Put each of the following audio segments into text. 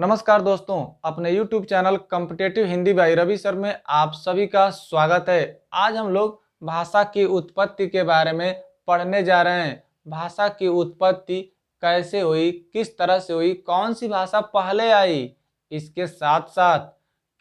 नमस्कार दोस्तों, अपने YouTube channel competitive Hindi by Ravi sir में आप सभी का स्वागत है। आज हम लोग भाषा की उत्पत्ति के बारे में पढ़ने जा रहे हैं। भाषा की उत्पत्ति कैसे हुई, किस तरह से हुई, कौन सी भाषा पहले आई, इसके साथ साथ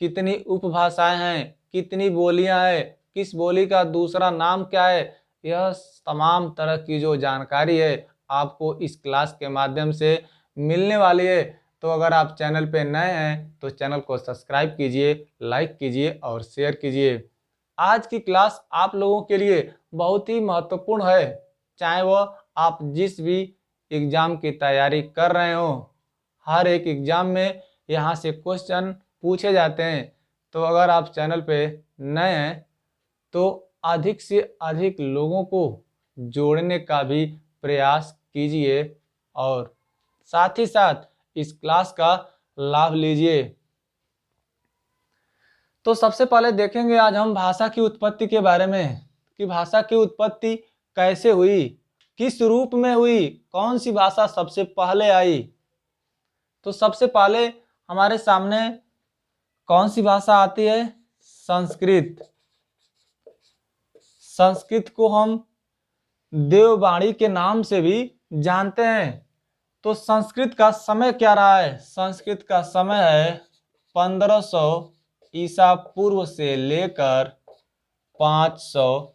कितनी उपभाषाएं हैं, कितनी बोलियां हैं, किस बोली का दूसरा नाम क्या है, यह तमाम तरह की जो जानकारी है आपको इस क्लास के माध्यम से मिलने वाली है। तो अगर आप चैनल पे नए हैं तो चैनल को सब्सक्राइब कीजिए, लाइक कीजिए और शेयर कीजिए। आज की क्लास आप लोगों के लिए बहुत ही महत्वपूर्ण है। चाहे वह आप जिस भी एग्ज़ाम की तैयारी कर रहे हो, हर एक एग्ज़ाम में यहाँ से क्वेश्चन पूछे जाते हैं। तो अगर आप चैनल पे नए हैं तो अधिक से अधिक लोगों को जोड़ने का भी प्रयास कीजिए और साथ ही साथ इस क्लास का लाभ लीजिए। तो सबसे पहले देखेंगे आज हम भाषा की उत्पत्ति के बारे में कि भाषा की उत्पत्ति कैसे हुई, किस रूप में हुई, कौन सी भाषा सबसे पहले आई। तो सबसे पहले हमारे सामने कौन सी भाषा आती है? संस्कृत। संस्कृत को हम देववाणी के नाम से भी जानते हैं। तो संस्कृत का समय क्या रहा है? संस्कृत का समय है 1500 ईसा पूर्व से लेकर 500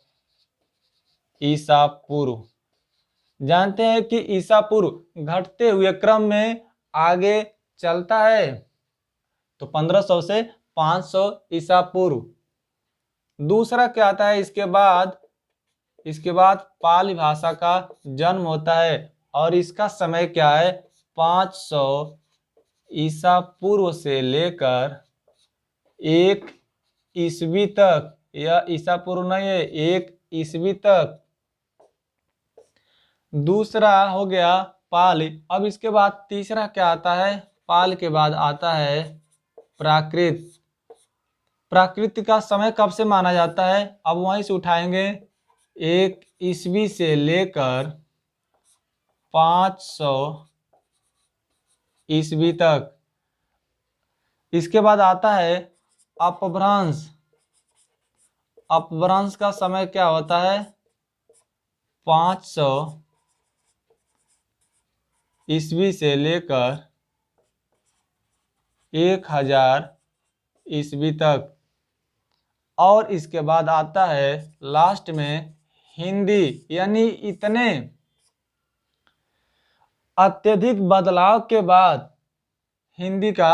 ईसा पूर्व। जानते हैं कि ईसा पूर्व घटते हुए क्रम में आगे चलता है। तो 1500 से 500 ईसा पूर्व। दूसरा क्या आता है? इसके बाद पाली भाषा का जन्म होता है और इसका समय क्या है? 500 ईसा पूर्व से लेकर 1 ईस्वी तक। यह ईसा पूर्व नहीं है, 1 ईस्वी तक। दूसरा हो गया पाली। अब इसके बाद तीसरा क्या आता है? पाल के बाद आता है प्राकृत। प्राकृत का समय कब से माना जाता है? अब वहीं से उठाएंगे, 1 ईस्वी से लेकर 500 ईस्वी तक। इसके बाद आता है अपभ्रंश। अपभ्रंश का समय क्या होता है? 500 ईस्वी से लेकर 1000 ईस्वी तक। और इसके बाद आता है लास्ट में हिंदी। यानी इतने अत्यधिक बदलाव के बाद हिंदी का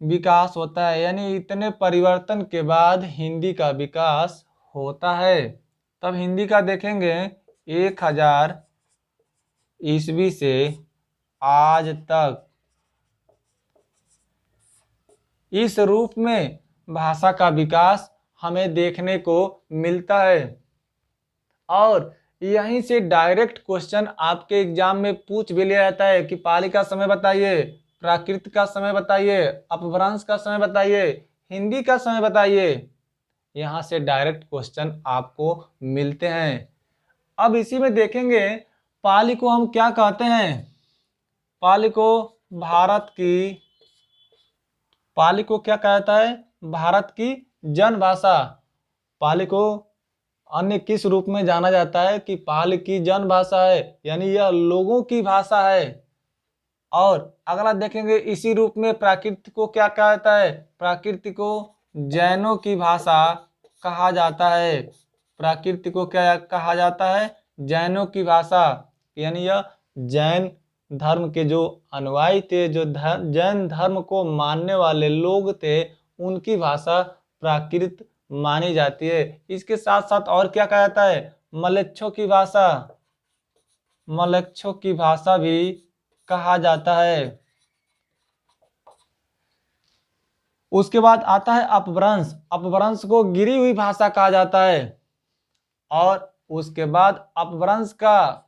विकास होता है। यानी इतने परिवर्तन के बाद हिंदी का विकास होता है। तब हिंदी का देखेंगे 1000 ईस्वी से आज तक। इस रूप में भाषा का विकास हमें देखने को मिलता है। और यहीं से डायरेक्ट क्वेश्चन आपके एग्जाम में पूछ भी लिया जाता है कि पाली का समय बताइए, प्राकृत का समय बताइए, अपभ्रंश का समय बताइए, हिंदी का समय बताइए। यहाँ से डायरेक्ट क्वेश्चन आपको मिलते हैं। अब इसी में देखेंगे पाली को हम क्या कहते हैं? पाली को क्या कहता है? भारत की जनभाषा। पाली को अन्य किस रूप में जाना जाता है कि पाली की जनभाषा है, यानी यह लोगों की भाषा है। और अगला देखेंगे इसी रूप में प्राकृत को क्या कहता है? प्राकृत को जैनों की भाषा कहा जाता है। प्राकृत को क्या कहा जाता है? जैनों की भाषा। यानी यह जैन धर्म के जो अनुयायी थे, जो जैन धर्म को मानने वाले लोग थे, उनकी भाषा प्राकृत मानी जाती है। इसके साथ साथ और क्या कहा जाता है? मलेच्छों की भाषा। मलेच्छों की भाषा भी कहा जाता है। उसके बाद आता है अपभ्रंश। अपभ्रंश को गिरी हुई भाषा कहा जाता है। और उसके बाद अपभ्रंश का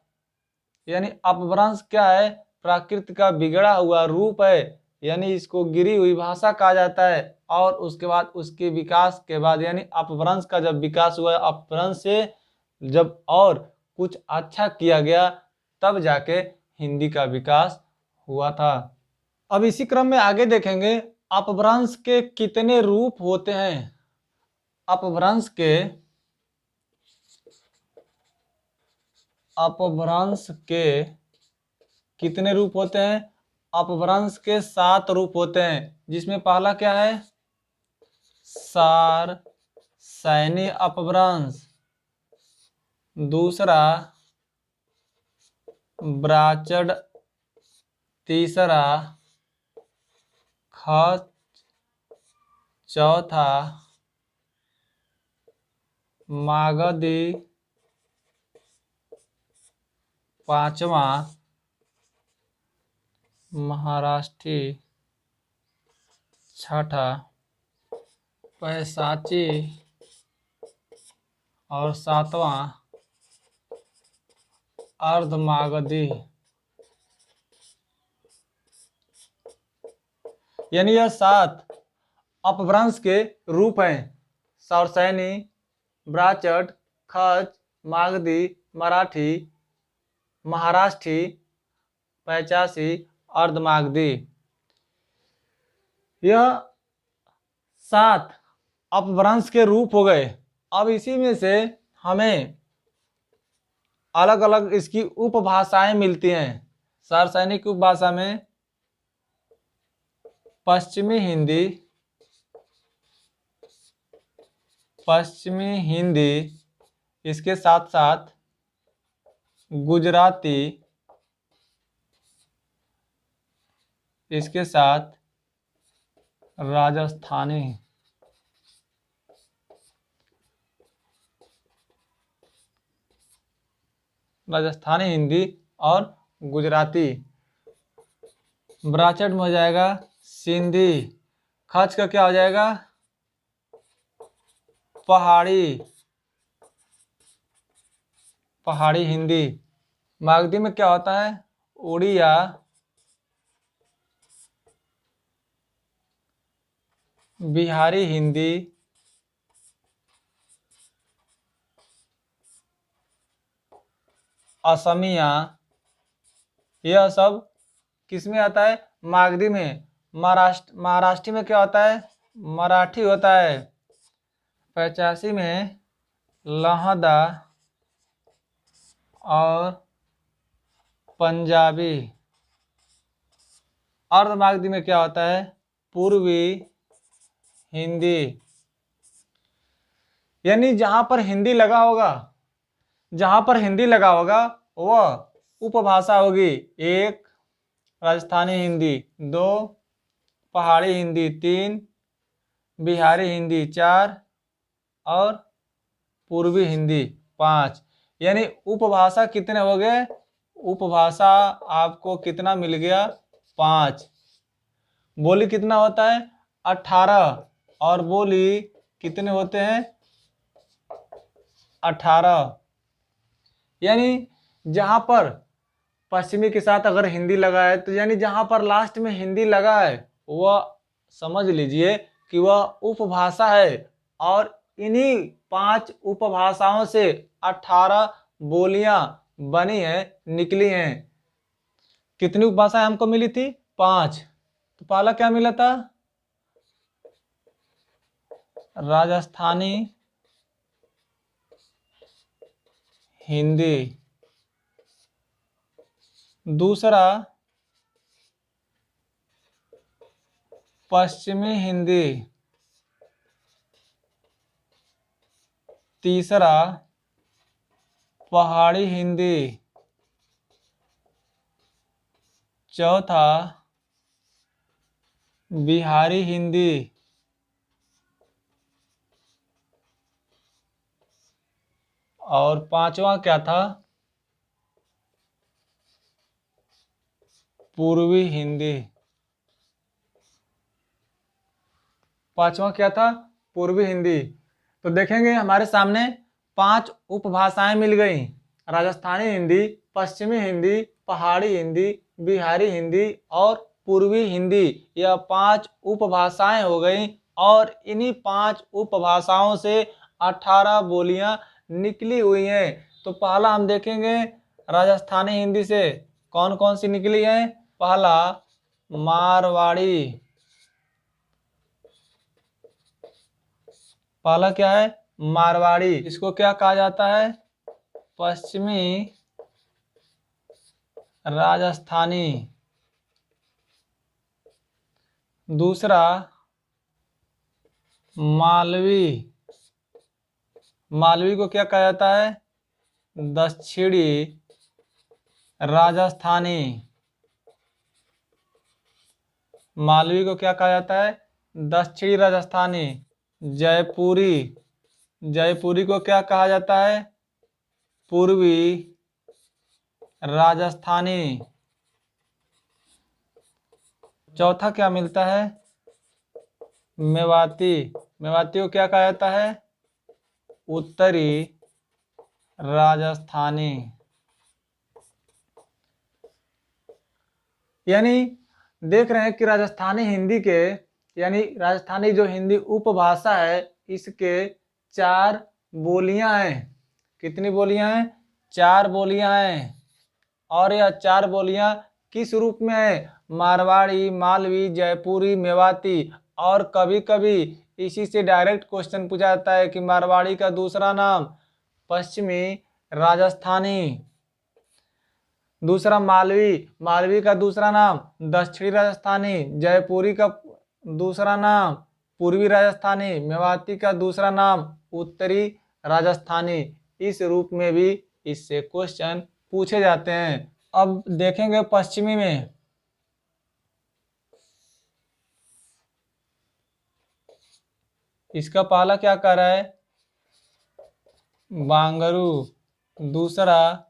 यानी अपभ्रंश क्या है? प्राकृत का बिगड़ा हुआ रूप है, यानी इसको गिरी हुई भाषा कहा जाता है। और उसके बाद उसके विकास के बाद यानी अपभ्रंश का जब विकास हुआ, अपभ्रंश से जब और कुछ अच्छा किया गया, तब जाके हिंदी का विकास हुआ था। अब इसी क्रम में आगे देखेंगे अपभ्रंश के कितने रूप होते हैं। अपभ्रंश के कितने रूप होते हैं। अपभ्रंश के 7 रूप होते हैं, जिसमें पहला क्या है, सार सैनी अपभ्रंश, दूसरा ब्राचड, तीसरा खच, चौथा मागधी, पांचवा महाराष्ट्री, छठा पैसाची और सातवां अर्धमागधी। यानी यह 7 अपभ्रंश के रूप हैं। सौरसैनी, ब्राचट, खच, मागधी, मराठी, महाराष्ट्री, पैचासी, अर्धमागधी। यह 7 अपभ्रंश के रूप हो गए। अब इसी में से हमें अलग अलग इसकी उपभाषाएं मिलती हैं। सौरसैनिक उपभाषा में पश्चिमी हिंदी, इसके साथ साथ गुजराती, इसके साथ राजस्थानी, हिंदी और गुजराती। ब्राचट में हो जाएगा सिंधी। खच का क्या हो जाएगा, पहाड़ी हिंदी। मागधी में क्या होता है, उड़िया, बिहारी हिंदी, असमिया। यह सब किस में आता है, मागधी में। महाराष्ट्री में क्या होता है, मराठी होता है। पैचासी में लहदा और पंजाबी। अर्धमागधी में क्या होता है, पूर्वी हिंदी। यानी जहां पर हिंदी लगा होगा वह उपभाषा होगी। 1 राजस्थानी हिंदी, 2 पहाड़ी हिंदी, 3 बिहारी हिंदी, 4 और पूर्वी हिंदी, 5। यानी उपभाषा कितने हो गए, उपभाषा आपको कितना मिल गया, 5। बोली कितना होता है, 18। और बोली कितने होते हैं, 18। यानी जहां पर पश्चिमी के साथ अगर हिंदी लगा है तो यानी जहां पर लास्ट में हिंदी लगा है वह समझ लीजिए कि वह उपभाषा है। और इन्हीं 5 उपभाषाओं से 18 बोलियां बनी हैं, निकली हैं। कितनी उपभाषाएं हमको मिली थी, 5। तो पहला क्या मिला था, राजस्थानी हिंदी, दूसरा पश्चिमी हिंदी, तीसरा पहाड़ी हिंदी, चौथा बिहारी हिंदी, और 5वां क्या था, पूर्वी हिंदी। 5वां क्या था, पूर्वी हिंदी। तो देखेंगे हमारे सामने 5 उपभाषाएं मिल गई, राजस्थानी हिंदी, पश्चिमी हिंदी, पहाड़ी हिंदी, बिहारी हिंदी और पूर्वी हिंदी। यह 5 उपभाषाएं हो गई और इन्हीं 5 उपभाषाओं से 18 बोलियां निकली हुई हैं। तो पहला हम देखेंगे राजस्थानी हिंदी से कौन कौन सी निकली हैं। पहला मारवाड़ी। पहला क्या है? मारवाड़ी। इसको क्या कहा जाता है? पश्चिमी राजस्थानी। दूसरा मालवी। मालवी को क्या कहा जाता है? दक्षिणी राजस्थानी। मालवी को क्या कहा जाता है? दक्षिणी राजस्थानी। जयपुरी। जयपुरी को क्या कहा जाता है? पूर्वी राजस्थानी। चौथा क्या मिलता है? मेवाती। मेवाती को क्या कहा जाता है? उत्तरी राजस्थानी। यानी देख रहे हैं कि राजस्थानी हिंदी के यानी राजस्थानी जो हिंदी उपभाषा है इसके 4 बोलियां हैं। कितनी बोलियां हैं? 4 बोलियां हैं। और यह 4 बोलियां किस रूप में है? मारवाड़ी, मालवी, जयपुरी, मेवाती। और कभी कभी इसी से डायरेक्ट क्वेश्चन पूछा जाता है कि मारवाड़ी का दूसरा नाम पश्चिमी राजस्थानी। दूसरा मालवी। मालवी का दूसरा नाम दक्षिणी राजस्थानी। जयपुरी का दूसरा नाम पूर्वी राजस्थानी। मेवाती का दूसरा नाम उत्तरी राजस्थानी। इस रूप में भी इससे क्वेश्चन पूछे जाते हैं। अब देखेंगे पश्चिमी में। इसका पहला क्या कह रहा है? बांगरू। दूसरा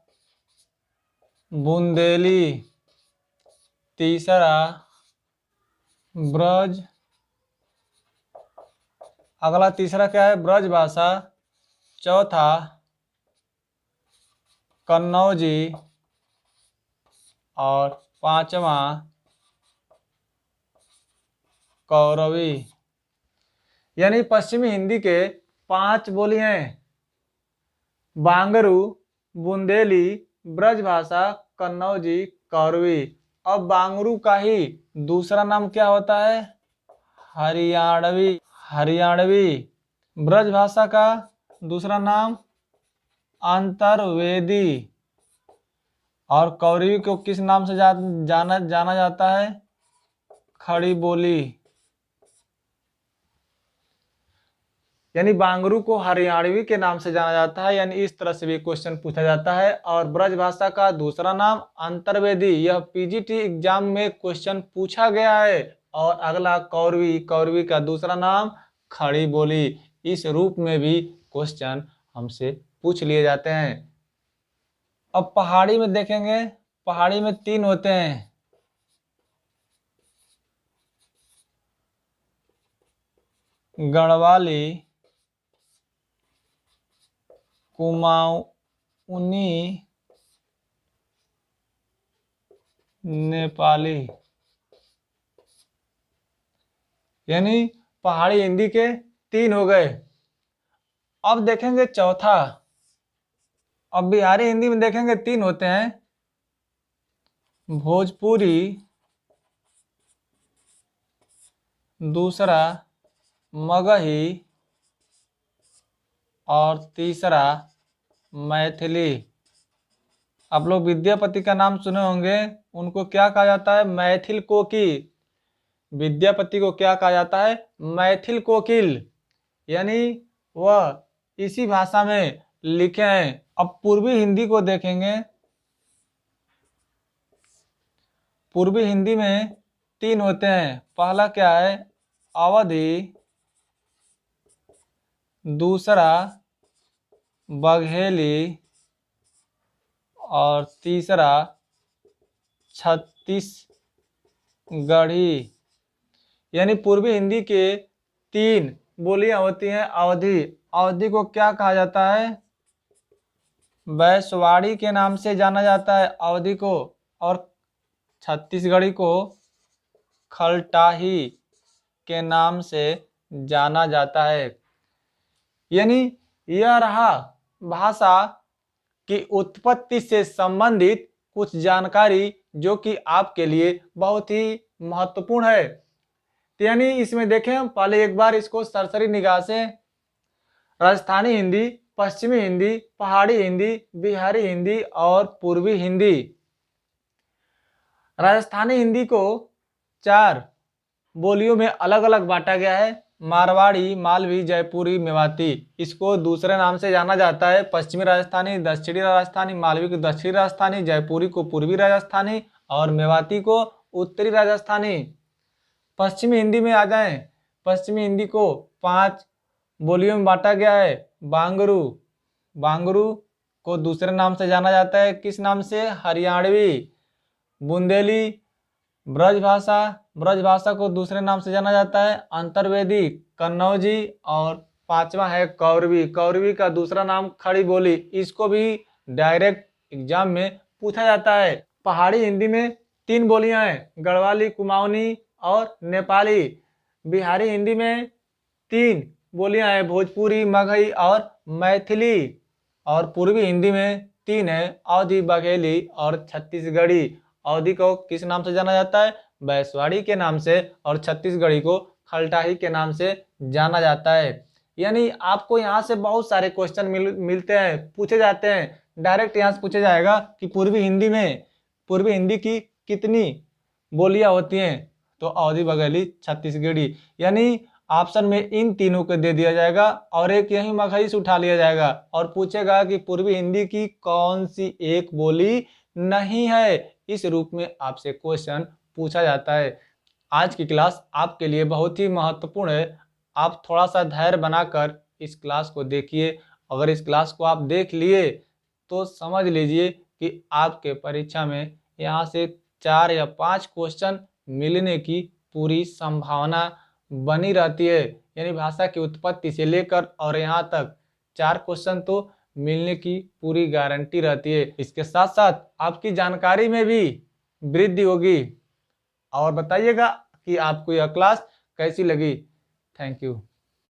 बुंदेली। तीसरा ब्रज। अगला तीसरा क्या है? ब्रज भाषा। चौथा कन्नौजी। और पांचवा कौरवी। यानी पश्चिमी हिंदी के 5 बोलियां हैं। बांगरू, बुंदेली, ब्रजभाषा, कन्नौजी, कौरवी। अब बांगरू का ही दूसरा नाम क्या होता है? हरियाणवी। हरियाणवी। ब्रजभाषा का दूसरा नाम अंतर्वेदी। और कौरवी को किस नाम से जाना जाता है? खड़ी बोली। यानी बांगरू को हरियाणवी के नाम से जाना जाता है। यानी इस तरह से भी क्वेश्चन पूछा जाता है। और ब्रजभाषा का दूसरा नाम अंतर्वेदी। यह पीजीटी एग्जाम में क्वेश्चन पूछा गया है। और अगला कौरवी। कौरवी का दूसरा नाम खड़ी बोली। इस रूप में भी क्वेश्चन हमसे पूछ लिए जाते हैं। अब पहाड़ी में देखेंगे। पहाड़ी में 3 होते हैं। गढ़वाली, कुमाऊनी, नेपाली। यानी पहाड़ी हिंदी के 3 हो गए। अब देखेंगे चौथा। अब बिहारी हिंदी में देखेंगे 3 होते हैं। भोजपुरी, दूसरा मगही और तीसरा मैथिली। आप लोग विद्यापति का नाम सुने होंगे। उनको क्या कहा जाता है? मैथिल कोकिल। विद्यापति को क्या कहा जाता है? मैथिल कोकिल। यानी वह इसी भाषा में लिखे हैं। अब पूर्वी हिंदी को देखेंगे। पूर्वी हिंदी में 3 होते हैं। पहला क्या है? अवधी। दूसरा बघेली। और तीसरा छत्तीसगढ़ी। यानी पूर्वी हिंदी के 3 बोलियां होती हैं। अवधी। अवधी को क्या कहा जाता है? बैसवाड़ी के नाम से जाना जाता है अवधी को। और छत्तीसगढ़ी को खलटाही के नाम से जाना जाता है। यानी यह रहा भाषा की उत्पत्ति से संबंधित कुछ जानकारी जो कि आपके लिए बहुत ही महत्वपूर्ण है। तो यानी इसमें देखें हम पहले एक बार इसको सरसरी निगाह से, राजस्थानी हिंदी, पश्चिमी हिंदी, पहाड़ी हिंदी, बिहारी हिंदी और पूर्वी हिंदी। राजस्थानी हिंदी को 4 बोलियों में अलग अलग बांटा गया है, मारवाड़ी, मालवी, जयपुरी, मेवाती। इसको दूसरे नाम से जाना जाता है पश्चिमी राजस्थानी, दक्षिणी राजस्थानी, मालवी को दक्षिणी राजस्थानी, जयपुरी को पूर्वी राजस्थानी और मेवाती को उत्तरी राजस्थानी। पश्चिमी हिंदी में आ जाएं, पश्चिमी हिंदी को 5 बोलियों में बांटा गया है। बांगरू, बांगरू को दूसरे नाम से जाना जाता है, किस नाम से? हरियाणवी। बुंदेली, ब्रजभाषा, ब्रजभाषा को दूसरे नाम से जाना जाता है अंतर्वेदी, कन्नौजी और 5वां है कौरवी। कौरवी का दूसरा नाम खड़ी बोली। इसको भी डायरेक्ट एग्जाम में पूछा जाता है। पहाड़ी हिंदी में 3 बोलियां हैं, गढ़वाली, कुमाऊनी और नेपाली। बिहारी हिंदी में 3 बोलियां हैं, भोजपुरी, मगही और मैथिली। और पूर्वी हिंदी में 3 है, अवधी, बघेली और छत्तीसगढ़ी। अवधी को किस नाम से जाना जाता है? बैसवाड़ी के नाम से, और छत्तीसगढ़ी को खलटाही के नाम से जाना जाता है। यानी आपको यहाँ से बहुत सारे क्वेश्चन मिलते हैं, पूछे जाते हैं। डायरेक्ट यहाँ से पूछा जाएगा कि पूर्वी हिंदी की कितनी बोलियां होती हैं? तो अवधी, बघेली, छत्तीसगढ़ी। यानी ऑप्शन में इन तीनों को दे दिया जाएगा और एक यही मगही से उठा लिया जाएगा और पूछेगा कि पूर्वी हिंदी की कौन सी एक बोली नहीं है। इस रूप में आपसे क्वेश्चन पूछा जाता है। आज की क्लास आपके लिए बहुत ही महत्वपूर्ण है। आप थोड़ा सा धैर्य बनाकर इस क्लास को देखिए। अगर इस क्लास को आप देख लिए तो समझ लीजिए कि आपके परीक्षा में यहाँ से 4 या 5 क्वेश्चन मिलने की पूरी संभावना बनी रहती है। यानी भाषा की उत्पत्ति से लेकर और यहाँ तक 4 क्वेश्चन तो मिलने की पूरी गारंटी रहती है। इसके साथ साथ आपकी जानकारी में भी वृद्धि होगी। और बताइएगा कि आपको यह क्लास कैसी लगी। Thank you.